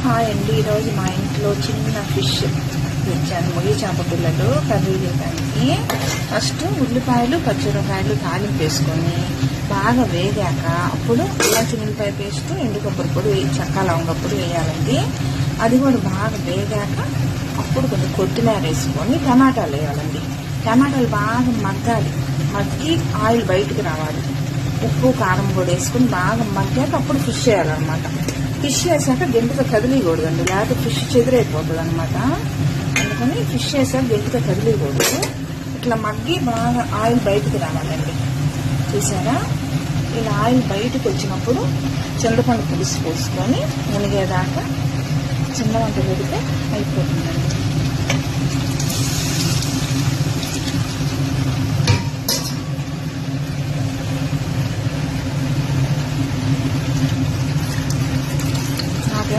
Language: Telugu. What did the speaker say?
హాయ్ అండి, ఈరోజు మా ఇంట్లో చిన్న ఫిష్ తెచ్చాను. ముయ్యి చేప పిల్లలు కర్రీ చేయడానికి. ఫస్ట్ ఉల్లిపాయలు పచ్చిమిరపకాయలు తాలింపు వేసుకొని బాగా వేగాక అప్పుడు ఉల్లిపాయ పేస్ట్ ఎండు కొబ్బరి పొడి చెక్క లవంగ పొడి వేయాలండి. అది కూడా బాగా వేగాక అప్పుడు కొంచెం కొత్తిమీర వేసుకొని టమాటాలు వేయాలండి. టమాటాలు బాగా మగ్గి ఆయిల్ బయటకు రావాలి. ఉప్పు కారం కూడా వేసుకొని బాగా మగ్గాక అప్పుడు ఫిష్ వేయాలన్నమాట. ఫిష్ వేసాక గెంటుతో కదిలియకూడదండి, లేకపోతే ఫిష్ చెదిరైపోతుంది అనమాట. అందుకని ఫిష్ వేసాక గెంటుతో కదిలియకూడదు. ఇట్లా మగ్గి బాగా ఆయిల్ బయటకు రావాలండి. చూసారా, ఇలా ఆయిల్ బయటకు వచ్చినప్పుడు చింతపండు పులుసు పోసుకొని మునిగేదాకా చిన్న వంట పెడితే అయిపోతుందండి.